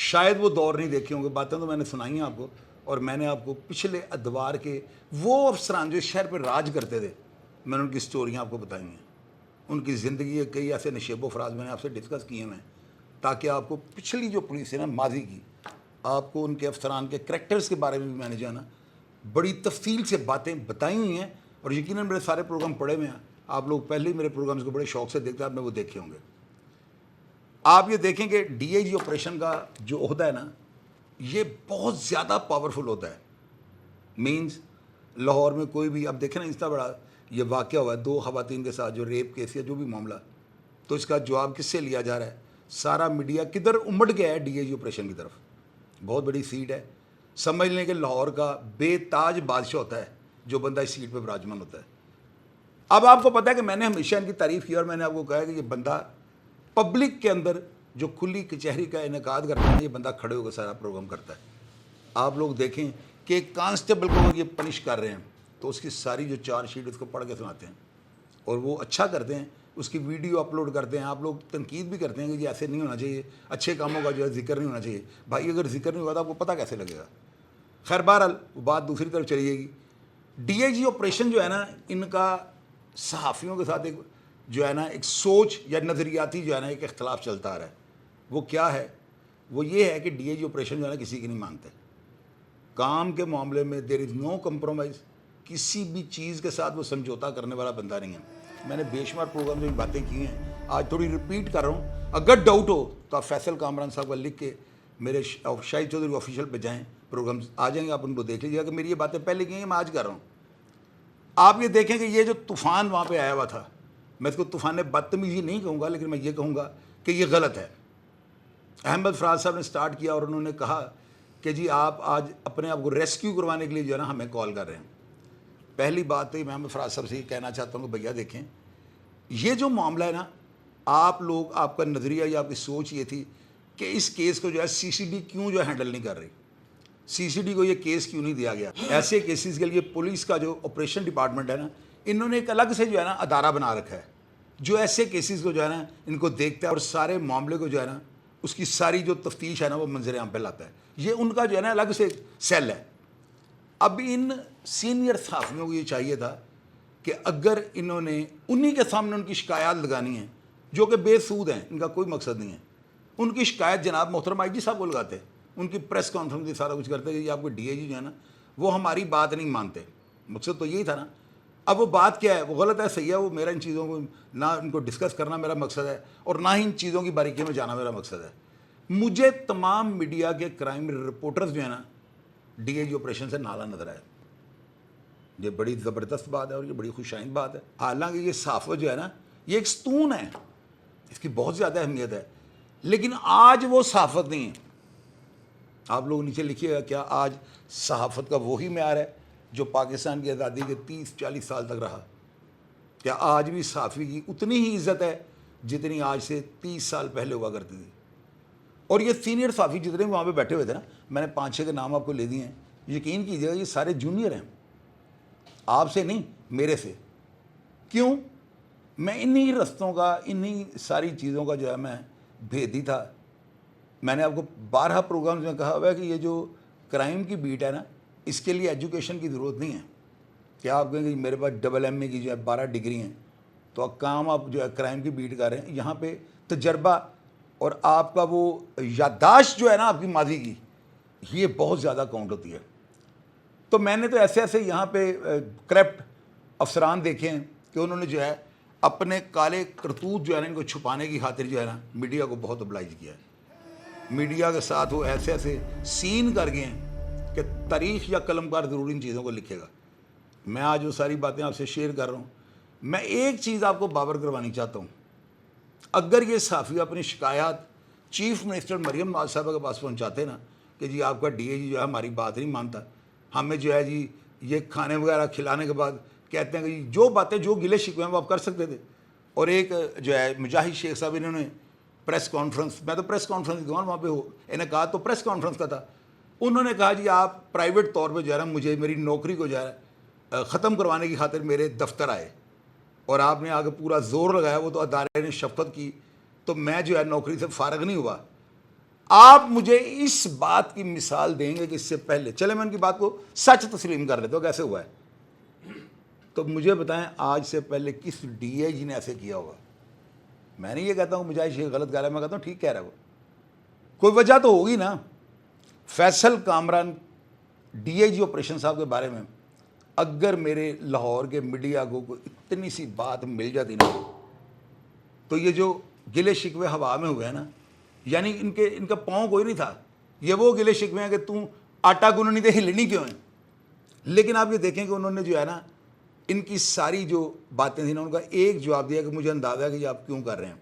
شاید وہ دور نہیں دیکھے ہوں گے. باتیں تو میں نے سنائی ہیں آپ کو, اور میں نے آپ کو پچھلے ادوار کے وہ افسران جو شہر پہ راج کرتے تھے, میں نے ان کی سٹوریاں آپ کو بتائی ہیں. ان کی زندگی کے کئی ایسے نشیب و فراز میں نے آپ سے ڈسکس کیے ہیں, تاکہ آپ کو پچھلی جو پولیس ہے نا ماضی کی, آپ کو ان کے افسران کے کریکٹرز کے بارے میں بھی میں نے جو ہے نا بڑی تفصیل سے باتیں بتائی ہوئی ہیں. اور یقیناً میرے سارے پروگرام پڑے ہوئے ہیں, آپ لوگ پہلے ہی میرے پروگرامز کو بڑے شوق سے دیکھتے ہیں, آپ نے وہ دیکھے ہوں گے. آپ یہ دیکھیں کہ ڈی آئی جی آپریشن کا جو عہدہ ہے نا, یہ بہت زیادہ پاورفل ہوتا ہے. مینز لاہور میں کوئی بھی, اب دیکھیں نا اتنا بڑا یہ واقعہ ہوا ہے 2 خواتین کے ساتھ, جو ریپ کیس یا جو بھی معاملہ, تو اس کا جواب کس سے لیا جا رہا ہے؟ سارا میڈیا کدھر امٹ گیا ہے؟ ڈی آئی جی آپریشن کی طرف. بہت بڑی سیٹ ہے, سمجھ لیں کہ لاہور کا بے تاج بادشاہ ہوتا ہے جو بندہ اس سیٹ پہ براجمان ہوتا ہے. اب آپ کو پتہ ہے کہ میں نے ہمیشہ ان کی تعریف کی, اور میں نے آپ کو کہا کہ یہ بندہ پبلک کے اندر جو کھلی کچہری کا انعقاد کرتا ہے, یہ بندہ کھڑے ہو کے سارا پروگرام کرتا ہے. آپ لوگ دیکھیں کہ ایک کانسٹیبل کو یہ پنش کر رہے ہیں تو اس کی ساری جو چارج شیٹ اس کو پڑھ کے سناتے ہیں, اور وہ اچھا کرتے ہیں, اس کی ویڈیو اپلوڈ کرتے ہیں. آپ لوگ تنقید بھی کرتے ہیں کہ یہ ایسے نہیں ہونا چاہیے, اچھے کاموں کا جو ہے ذکر نہیں ہونا چاہیے. بھائی اگر ذکر نہیں ہوگا تو آپ کو پتہ کیسے لگے گا؟ خیر بہرحال وہ بات دوسری طرف چلی جائے گی. ڈی آئی جی آپریشن جو ہے نا, ان کا صحافیوں کے ساتھ ایک جو ہے نا ایک سوچ یا نظریاتی جو ہے نا ایک اختلاف چلتا آ رہا ہے. وہ کیا ہے؟ وہ یہ ہے کہ ڈی آئی جی آپریشن جو ہے نا کسی کی نہیں مانتے. کام کے معاملے میں دیر از نو کمپرومائز, کسی بھی چیز کے ساتھ وہ سمجھوتا کرنے والا بندہ نہیں ہے. میں نے بے شمار پروگرام میں باتیں کی ہیں, آج تھوڑی ریپیٹ کر رہا ہوں. اگر ڈاؤٹ ہو تو آپ فیصل کامران صاحب کا لکھ کے میرے شاہد چودھری آفیشیل پہ جائیں, پروگرامز آ جائیں گے, آپ ان کو دیکھ لیجیے گا کہ میری یہ باتیں پہلے کی ہیں, میں آج کر رہا ہوں. آپ یہ دیکھیں کہ یہ جو طوفان وہاں پہ آیا ہوا تھا, میں اس کو طوفان بدتمیزی نہیں کہوں گا, لیکن میں یہ کہوں گا کہ یہ غلط ہے. احمد فراز صاحب نے سٹارٹ کیا اور انہوں نے کہا کہ جی آپ آج اپنے آپ کو ریسکیو کروانے کے لیے جو ہے نا ہمیں کال کر رہے ہیں. پہلی بات تو میں احمد فراز صاحب سے یہ کہنا چاہتا ہوں کہ بھیا دیکھیں, یہ جو معاملہ ہے نا, آپ لوگ, آپ کا نظریہ یا آپ کی سوچ یہ تھی کہ اس کیس کو جو ہے سی سی ڈی کیوں جو ہے ہینڈل نہیں کر رہی, سی سی ڈی کو یہ کیس کیوں نہیں دیا گیا. ایسے کیسز کے لیے پولیس کا جو آپریشن ڈپارٹمنٹ ہے نا, انہوں نے ایک الگ سے جو ہے نا ادارہ بنا رکھا ہے جو ایسے کیسز کو جو ہے نا ان کو دیکھتا ہے اور سارے معاملے کو جو ہے نا اس کی ساری جو تفتیش ہے نا وہ منظر عام پہ لاتا ہے. یہ ان کا جو ہے نا الگ سے سیل ہے. اب ان سینئر صحافیوں کو یہ چاہیے تھا کہ اگر انہوں نے انہی کے سامنے ان کی شکایات لگانی ہیں جو کہ بے سود ہیں, ان کا کوئی مقصد نہیں ہے, ان کی شکایت جناب محترم آئی جی صاحب کو لگاتے, ان کی پریس کانفرنس یہ سارا کچھ کرتے کہ یہ آپ کو ڈی آئی جی جو ہے نا وہ ہماری بات نہیں مانتے. مقصد تو یہی تھا نا. اب وہ بات کیا ہے, وہ غلط ہے, صحیح ہے, وہ میرا ان چیزوں کو نہ ان کو ڈسکس کرنا میرا مقصد ہے, اور نہ ہی ان چیزوں کی باریکیوں میں جانا میرا مقصد ہے. مجھے تمام میڈیا کے کرائم رپورٹرز جو ہیں نا ڈی آئی جی آپریشن سے نالا نظر آئے. یہ بڑی زبردست بات ہے اور یہ بڑی خوش آئند بات ہے. حالانکہ یہ صحافت جو ہے نا یہ ایک ستون ہے, اس کی بہت زیادہ اہمیت ہے, لیکن آج وہ صحافت نہیں ہے. آپ لوگ نیچے لکھیے گا, کیا آج صحافت کا وہی معیار ہے جو پاکستان کی آزادی کے 30-40 سال تک رہا؟ کیا آج بھی صحافی کی اتنی ہی عزت ہے جتنی آج سے 30 سال پہلے ہوا کرتی تھی؟ اور یہ سینئر صحافی جتنے وہاں پہ بیٹھے ہوئے تھے نا, میں نے 5-6 کے نام آپ کو لے دیے ہیں, یقین کیجیے گا یہ سارے جونیئر ہیں, آپ سے نہیں, میرے سے. کیوں؟ میں انہی رستوں کا, انہی ساری چیزوں کا جو ہے میں بھیدی تھا. میں نے آپ کو 12 پروگرامز میں کہا ہوا ہے کہ یہ جو کرائم کی بیٹ ہے نا, اس کے لیے ایجوکیشن کی ضرورت نہیں ہے. کیا آپ کہیں گے میرے پاس AA کی جو ہے 12 ڈگری ہیں تو اب کام آپ جو ہے کرائم کی بیٹ کر رہے ہیں؟ یہاں پہ تجربہ اور آپ کا وہ یادداشت جو ہے نا آپ کی ماضی کی, یہ بہت زیادہ کاؤنٹ ہوتی ہے. تو میں نے تو ایسے ایسے یہاں پہ کرپٹ افسران دیکھے ہیں کہ انہوں نے جو ہے اپنے کالے کرتوت جو ہے نا ان کو چھپانے کی خاطر جو ہے نا میڈیا کو بہت ابلائز کیا ہے. میڈیا کے ساتھ وہ ایسے ایسے سین کر گئے ہیں کہ تاریخ یا قلمکار ضرور ان چیزوں کو لکھے گا. میں آج وہ ساری باتیں آپ سے شیئر کر رہا ہوں. میں ایک چیز آپ کو بابر کروانی چاہتا ہوں, اگر یہ صحافی اپنی شکایات چیف منسٹر مریم نواز صاحبہ کے پاس پہنچاتے نا کہ جی آپ کا ڈی اے جی جو ہے ہماری بات نہیں مانتا, ہمیں جو ہے جی یہ کھانے وغیرہ کھلانے کے بعد کہتے ہیں کہ جی جو باتیں جو گلے شکوے ہیں وہ آپ کر سکتے تھے. اور ایک جو ہے مجاہد شیخ صاحب, انہوں نے پریس کانفرنس, میں تو پریس کانفرنس گیا وہاں پہ ہو, انعقاد تو پریس کانفرنس کا تھا, انہوں نے کہا جی آپ پرائیویٹ طور پہ جو ہے نا مجھے میری نوکری کو جو ہے ختم کروانے کی خاطر میرے دفتر آئے اور آپ نے آگے پورا زور لگایا, وہ تو ادارے نے شفقت کی تو میں جو ہے نوکری سے فارغ نہیں ہوا. آپ مجھے اس بات کی مثال دیں گے کہ اس سے پہلے، چلے میں ان کی بات کو سچ تسلیم کر لیتا ہوں کیسے ہوا ہے، تو مجھے بتائیں آج سے پہلے کس ڈی آئی جی نے ایسے کیا ہوگا؟ میں نہیں یہ کہتا ہوں مجھے یہ غلط کہہ رہا ہے، میں کہتا ہوں ٹھیک کہہ رہا ہے، وہ کوئی وجہ تو ہوگی نا۔ Faisal Kamran D I G operation صاحب کے بارے میں اگر میرے لاہور کے میڈیا کو اتنی سی بات مل جاتی نا، تو یہ جو گلے شکوے ہوا میں ہوئے ہیں نا، یعنی ان کا پاؤں کوئی نہیں تھا، یہ وہ گلے شکوے ہیں کہ تم آٹا گنو نہیں تھے ہلنی کیوں ہیں۔ لیکن آپ یہ دیکھیں کہ انہوں نے جو ہے نا ان کی ساری جو باتیں تھیں نا ان کا ایک جواب دیا کہ مجھے اندازہ ہے کہ یہ آپ کیوں کر رہے ہیں۔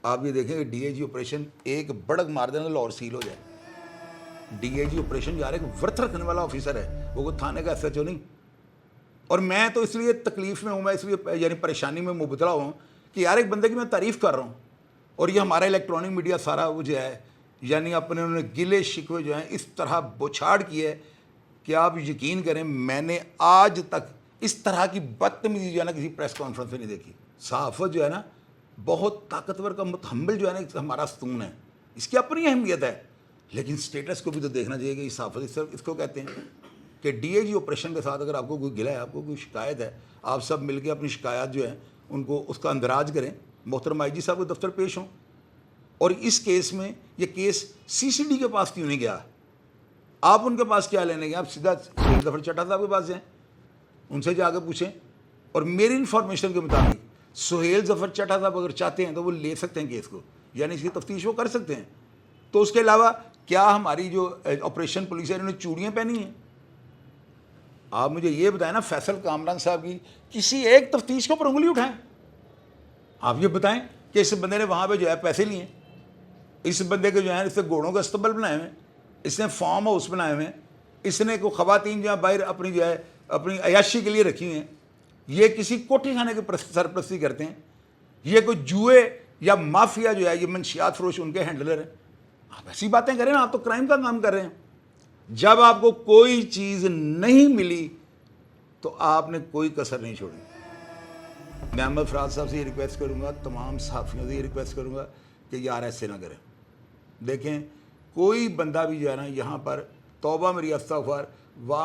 آپ یہ دیکھیں کہ ڈی اے جی آپریشن ایک بڑک مار دینا لاہور سیل ہو جائے۔ ڈی اے جی آپریشن یار ایک ورتھ رکھنے والا آفیسر ہے، وہ کوئی تھانے کا ایس ایچ او نہیں۔ اور میں تو اس لیے تکلیف میں ہوں، میں اس لیے یعنی پریشانی میں مبتلا ہوں کہ یار ایک بندے کی میں تعریف کر رہا ہوں اور یہ ہمارا الیکٹرانک میڈیا سارا وہ جو ہے یعنی اپنے انہوں نے گلے شکوے جو ہیں اس طرح بوچھاڑ کیے کہ آپ یقین کریں میں نے آج تک اس طرح کی بدتمیزی جو ہے نا کسی پریس کانفرنس میں نہیں دیکھی۔ صحافت جو ہے نا بہت طاقتور کا متحمل جو ہے نا ہمارا ستون ہے، اس کی اپنی اہمیت ہے، لیکن سٹیٹس کو بھی تو دیکھنا چاہیے کہ یہ صحافت اس کو کہتے ہیں کہ ڈی اے جی آپریشن کے ساتھ اگر آپ کو کوئی گلہ ہے، آپ کو کوئی شکایت ہے، آپ سب مل کے اپنی شکایات جو ہیں ان کو اس کا اندراج کریں، محترم آئی جی صاحب کو دفتر پیش ہوں۔ اور اس کیس میں یہ کیس سی سی ڈی کے پاس کیوں نہیں گیا؟ آپ ان کے پاس کیا لینے گئے؟ آپ سیدھا سہیل ظفر چٹھا صاحب کے پاس جائیں، ان سے جا کے پوچھیں۔ اور میری انفارمیشن کے مطابق سہیل ظفر چٹھا صاحب اگر چاہتے ہیں تو وہ لے سکتے ہیں کیس کو، یعنی اس کی تفتیش وہ کر سکتے ہیں۔ تو اس کے علاوہ کیا ہماری جو آپریشن پولیس ہے انہوں نے چوڑیاں پہنی ہیں؟ آپ مجھے یہ بتائیں نا، فیصل کامران صاحب کی کسی ایک تفتیش کے اوپر انگلی اٹھائیں۔ آپ یہ بتائیں کہ اس بندے نے وہاں پہ جو ہے پیسے لیے ہیں، اس بندے کے جو ہے اس نے گھوڑوں کا استبل بنائے ہوئے ہیں، اس نے فارم ہاؤس بنائے ہوئے ہیں، اس نے کوئی خواتین جو ہے باہر اپنی جو ہے اپنی عیاشی کے لیے رکھی ہوئی ہیں، یہ کسی کوٹھی خانے کی سرپرستی کرتے ہیں، یہ کوئی جوئے یا مافیا جو ہے یہ منشیات فروش ان کے ہینڈلر ہیں۔ آپ ایسی باتیں کریں نا، آپ تو کرائم کا کام کر رہے ہیں۔ جب آپ کو کوئی چیز نہیں ملی تو آپ نے کوئی کسر نہیں چھوڑی۔ میں احمد فراز صاحب سے یہ ریکویسٹ کروں گا، تمام صحافیوں سے یہ ریکویسٹ کروں گا کہ یار ایسے نہ کریں۔ دیکھیں کوئی بندہ بھی جو ہے نا یہاں پر توبہ میری استغفار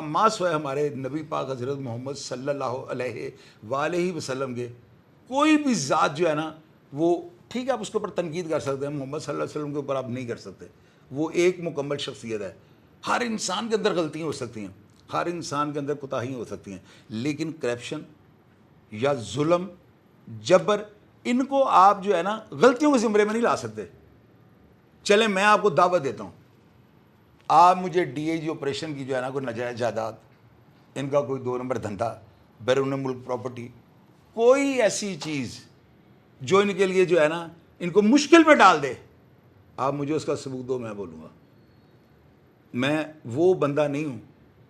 ما سوائے ہمارے نبی پاک حضرت محمد صلی اللہ علیہ وآلہ وسلم کے کوئی بھی ذات جو ہے نا وہ ٹھیک ہے آپ اس کے اوپر تنقید کر سکتے ہیں، محمد صلی اللہ علیہ وسلم کے اوپر آپ نہیں کر سکتے، وہ ایک مکمل شخصیت ہے۔ ہر انسان کے اندر غلطیاں ہو سکتی ہیں، ہر انسان کے اندر کوتاہیاں ہو سکتی ہیں، لیکن کرپشن یا ظلم جبر ان کو آپ جو ہے نا غلطیوں کے زمرے میں نہیں لا سکتے۔ چلیں میں آپ کو دعوت دیتا ہوں، آپ مجھے ڈی اے جی آپریشن کی جو ہے نا کوئی ناجائز جائیداد، ان کا کوئی 2 نمبر دھندا، بیرون ملک پراپرٹی، کوئی ایسی چیز جو ان کے لیے جو ہے نا ان کو مشکل میں ڈال دے، آپ مجھے اس کا ثبوت دو، میں بولوں گا۔ میں وہ بندہ نہیں ہوں،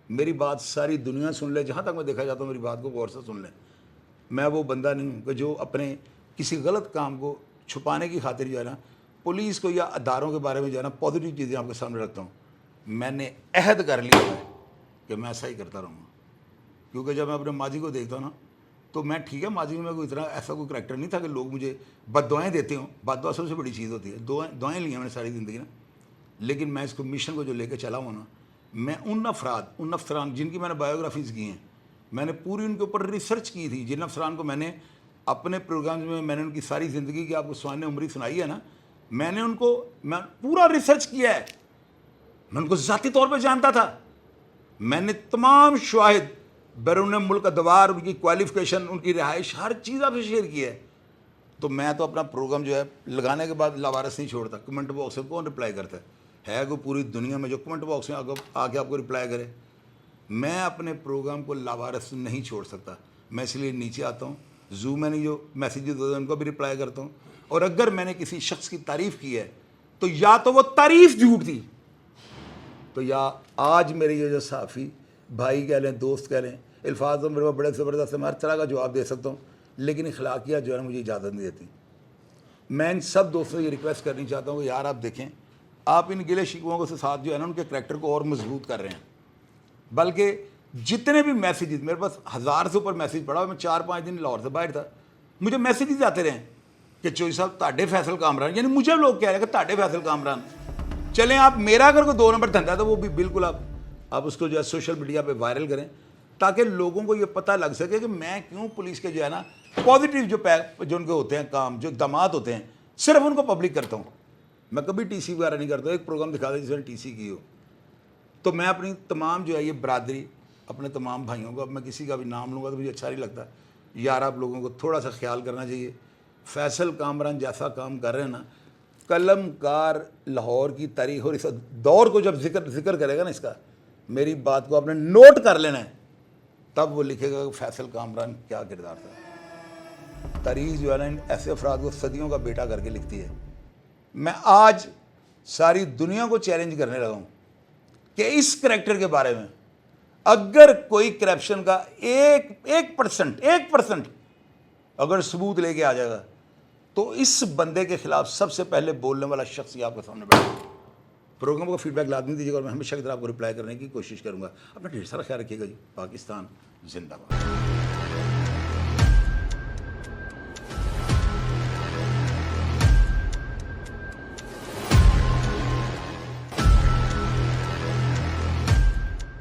میری بات ساری دنیا سن لے، جہاں تک میں دیکھا جاتا ہوں میری بات کو غور سے سن لیں۔ میں وہ بندہ نہیں ہوں کہ جو اپنے کسی غلط کام کو چھپانے کی خاطر جو ہے نا پولیس کو یا اداروں کے بارے میں جو ہے نا پازیٹیو چیزیں آپ کے سامنے رکھتا ہوں۔ میں نے عہد کر لیا ہے کہ میں ایسا ہی کرتا رہوں گا، کیونکہ جب میں اپنے ماضی کو دیکھتا ہوں نا تو میں ٹھیک ہے ماضی میں کوئی اتنا ایسا کوئی کریکٹر نہیں تھا کہ لوگ مجھے بد دعائیں دیتے ہوں، بد دعا سب سے بڑی چیز ہوتی ہے، دعائیں لی ہیں میں نے ساری زندگی نا، لیکن میں اس کو مشن کو جو لے کے چلا ہوں نا، میں ان افسران جن کی میں نے بایوگرافیز کی ہیں، میں نے پوری ان کے اوپر ریسرچ کی تھی، جن افسران کو میں نے اپنے پروگرامز میں نے ان کی ساری زندگی کی آپ کو سوانح عمری سنائی ہے نا، میں نے ان کو میں پورا ریسرچ کیا ہے، میں ان کو ذاتی طور پہ جانتا تھا، میں نے تمام شواہد بیرون ملک ادوار، ان کی کوالیفیکیشن، ان کی رہائش، ہر چیز آپ سے شیئر کی ہے۔ تو میں تو اپنا پروگرام جو ہے لگانے کے بعد لاوارث نہیں چھوڑتا۔ کمنٹ باکس میں کون رپلائی کرتا ہے کوئی پوری دنیا میں جو کمنٹ باکس میں آ کے آپ کو رپلائی کرے؟ میں اپنے پروگرام کو لاوارث نہیں چھوڑ سکتا، میں اس لیے نیچے آتا ہوں، زوم میں جو میسیجز ہوتے ہیں ان کو بھی رپلائی کرتا ہوں، اور اگر میں نے کسی شخص کی تعریف کی ہے تو یا تو وہ تعریف جھوٹ تھی، تو یا آج میرے یہ جو صحافی بھائی کہہ لیں، دوست کہہ لیں، الفاظ تو میرے بڑے زبردست، میں ہر طرح کا جواب دے سکتا ہوں، لیکن اخلاقیات جو ہے نا مجھے اجازت نہیں دیتی۔ میں ان سب دوستوں سے یہ ریکویسٹ کرنی چاہتا ہوں کہ یار آپ دیکھیں، آپ ان گلے شکووں کے ساتھ جو ہے نا ان کے کریکٹر کو اور مضبوط کر رہے ہیں، بلکہ جتنے بھی میسیجز میرے پاس 1000 سے اوپر میسیج پڑا، میں 4-5 دن لاہور سے باہر تھا، مجھے میسیجز آتے رہے کہ چوہدری صاحب تاڈے فیصل کامران، یعنی مجھے لوگ کہہ رہے ہیں کہ تاڈے فیصل کامران چلیں آپ میرا اگر کوئی 2 نمبر دھندا ہے تو وہ بھی بالکل آپ اس کو جو ہے سوشل میڈیا پہ وائرل کریں تاکہ لوگوں کو یہ پتہ لگ سکے کہ میں کیوں پولیس کے جو ہے نا پازیٹیو جو ان کے ہوتے ہیں کام جو اقدامات ہوتے ہیں صرف ان کو پبلک کرتا ہوں. میں کبھی ٹی سی وغیرہ نہیں کرتا. ایک پروگرام دکھا دیں جس نے ٹی سی کی ہو. تو میں اپنی تمام جو ہے یہ برادری اپنے تمام بھائیوں کو, اب میں کسی کا بھی نام لوں گا تو مجھے اچھا نہیں لگتا یار, آپ لوگوں کو تھوڑا سا خیال کرنا چاہیے. فیصل کامران جیسا کام کر رہے ہیں نا, قلم کار لاہور کی تاریخ اور اس دور کو جب ذکر کرے گا نا اس کا, میری بات کو آپ نے نوٹ کر لینا ہے, تب وہ لکھے گا کہ فیصل کامران کیا کردار تھا. تاریخ جو ہے نا ان ایسے افراد کو صدیوں کا بیٹا کر کے لکھتی ہے. میں آج ساری دنیا کو چیلنج کرنے لگا ہوں کہ اس کریکٹر کے بارے میں اگر کوئی کرپشن کا 1% اگر ثبوت لے کے آ جائے گا تو اس بندے کے خلاف سب سے پہلے بولنے والا شخص ہی آپ کے سامنے بیٹھا. پروگرام کو فیڈ بیک لازمی دیجیے گا اور میں ہمیشہ کی طرح آپ کو رپلائی کرنے کی کوشش کروں گا. اپنا ڈھیر سارا خیال رکھیے گا جی. پاکستان زندہ باد.